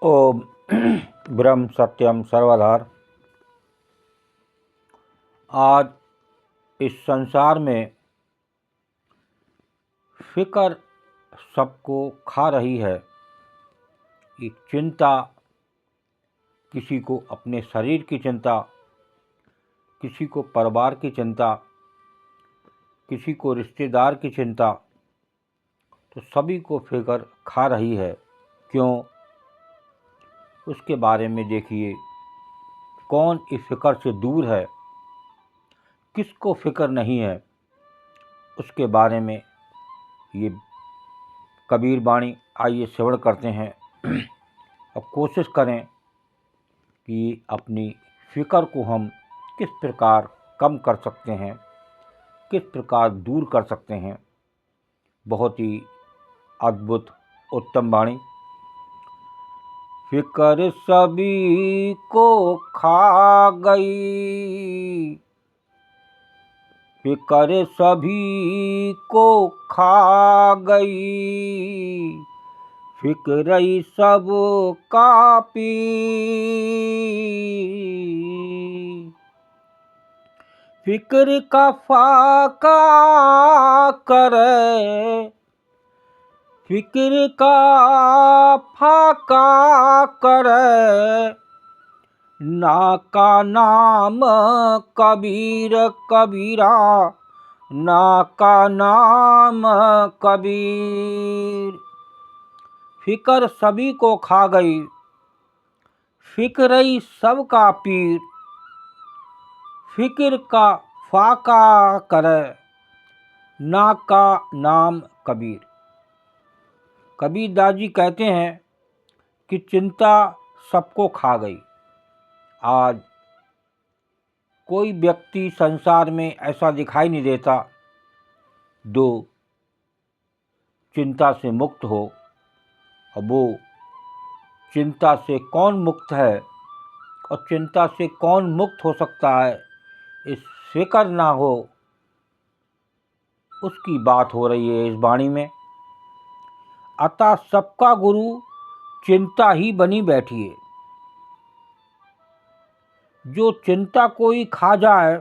ओम ब्रह्म सत्यम सर्वधार। आज इस संसार में फिक्र सबको खा रही है। एक चिंता, किसी को अपने शरीर की चिंता, किसी को परिवार की चिंता, किसी को रिश्तेदार की चिंता, तो सभी को फिक्र खा रही है। क्यों? उसके बारे में देखिए, कौन इस फिक्र से दूर है, किसको फिक्र नहीं है, उसके बारे में ये कबीर वाणी आइए श्रवण करते हैं। और कोशिश करें कि अपनी फिक्र को हम किस प्रकार कम कर सकते हैं, किस प्रकार दूर कर सकते हैं। बहुत ही अद्भुत उत्तम वाणी। फिक्र सभी को खा गई, फिक्र सभी को खा गई, फिक्र ही सब का पी। फिक्र का फाका करे, फिक्र का फाका करे, ना का नाम कबीर कबीरा, ना का नाम कबीर। फिक्र सभी को खा गई, फिक्र ही सब का पीर, फिक्र का फाका करे, ना का नाम कबीर। कबीरदास जी कहते हैं कि चिंता सबको खा गई। आज कोई व्यक्ति संसार में ऐसा दिखाई नहीं देता जो चिंता से मुक्त हो। और वो चिंता से कौन मुक्त है और चिंता से कौन मुक्त हो सकता है, इस फिक्र ना हो, उसकी बात हो रही है इस वाणी में। अतः सबका गुरु चिंता ही बनी बैठी है। जो चिंता कोई खा जाए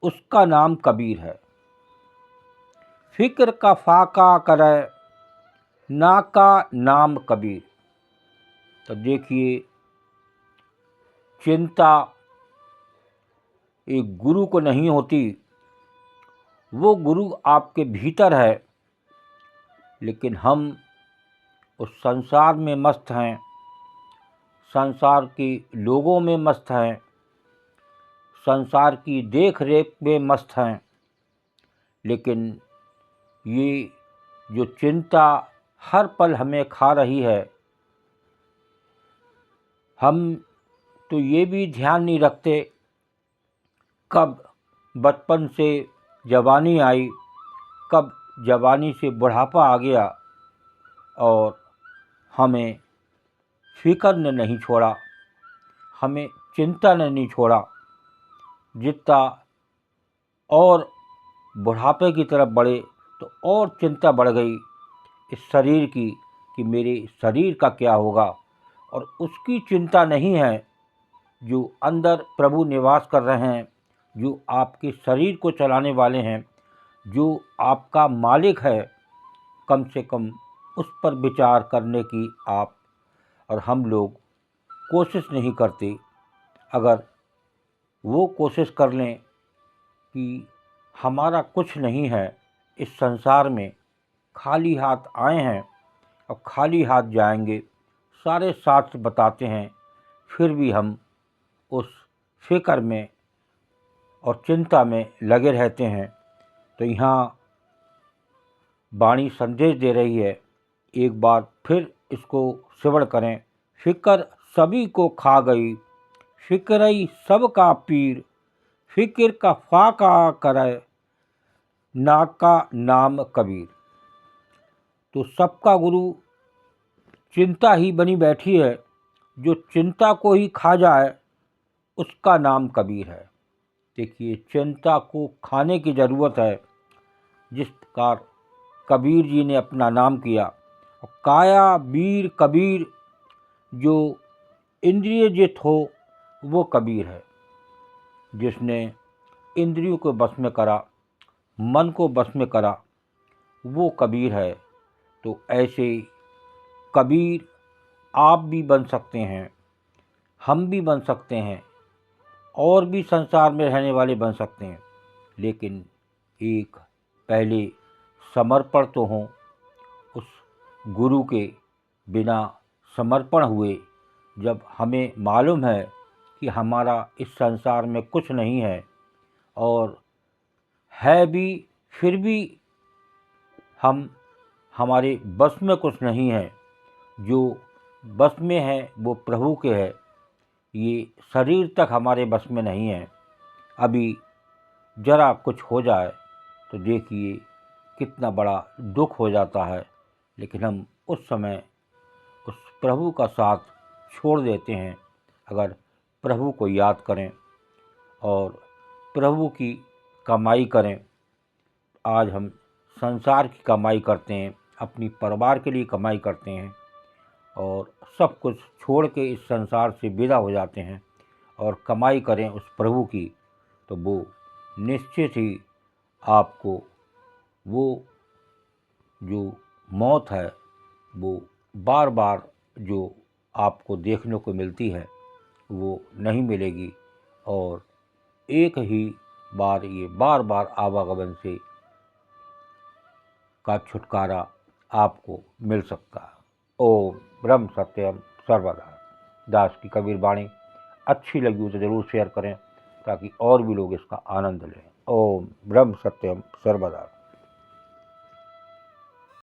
उसका नाम कबीर है। फिक्र का फाका करे, ना का नाम कबीर। तो देखिए, चिंता एक गुरु को नहीं होती, वो गुरु आपके भीतर है। लेकिन हम उस संसार में मस्त हैं, संसार के लोगों में मस्त हैं, संसार की देख रेख में मस्त हैं। लेकिन ये जो चिंता हर पल हमें खा रही है, हम तो ये भी ध्यान नहीं रखते कब बचपन से जवानी आई, कब जवानी से बुढ़ापा आ गया और हमें फिक्र ने नहीं छोड़ा, हमें चिंता ने नहीं छोड़ा। जितना और बुढ़ापे की तरफ बढ़े तो और चिंता बढ़ गई इस शरीर की कि मेरे शरीर का क्या होगा। और उसकी चिंता नहीं है जो अंदर प्रभु निवास कर रहे हैं, जो आपके शरीर को चलाने वाले हैं, जो आपका मालिक है। कम से कम उस पर विचार करने की आप और हम लोग कोशिश नहीं करते। अगर वो कोशिश कर लें कि हमारा कुछ नहीं है इस संसार में, खाली हाथ आए हैं और खाली हाथ जाएंगे, सारे शास्त्र बताते हैं, फिर भी हम उस फिक्र में और चिंता में लगे रहते हैं। तो यहाँ वाणी संदेश दे रही है, एक बार फिर इसको श्रवण करें। फिक्र सभी को खा गई, फिक्र ही सब का पीर, फिक्र का फाका करे, ना का नाम कबीर। तो सबका गुरु चिंता ही बनी बैठी है। जो चिंता को ही खा जाए उसका नाम कबीर है। देखिए, चिंता को खाने की ज़रूरत है। जिस प्रकार कबीर जी ने अपना नाम किया, काया बीर कबीर, जो इंद्रिय जित हो वो कबीर है। जिसने इंद्रियों को बस में करा, मन को बस में करा, वो कबीर है। तो ऐसे कबीर आप भी बन सकते हैं, हम भी बन सकते हैं, और भी संसार में रहने वाले बन सकते हैं। लेकिन एक पहले समर्पण तो हो। उस गुरु के बिना समर्पण हुए, जब हमें मालूम है कि हमारा इस संसार में कुछ नहीं है, और है भी फिर भी हमारे बस में कुछ नहीं है, जो बस में है वो प्रभु के है। ये शरीर तक हमारे बस में नहीं है। अभी जरा कुछ हो जाए तो देखिए कितना बड़ा दुख हो जाता है, लेकिन हम उस समय उस प्रभु का साथ छोड़ देते हैं। अगर प्रभु को याद करें और प्रभु की कमाई करें। आज हम संसार की कमाई करते हैं, अपनी परिवार के लिए कमाई करते हैं, और सब कुछ छोड़ के इस संसार से विदा हो जाते हैं और कमाई करें उस प्रभु की, तो वो निश्चित ही आपको वो जो मौत है वो बार बार जो आपको देखने को मिलती है वो नहीं मिलेगी, और एक ही बार ये बार बार आवागमन से का छुटकारा आपको मिल सकता है। ओम ब्रह्म सत्यम सर्वदा। दास की कबीर वाणी अच्छी लगी हो तो ज़रूर शेयर करें, ताकि और भी लोग इसका आनंद लें। ओम ब्रह्म सत्यम सर्वदा।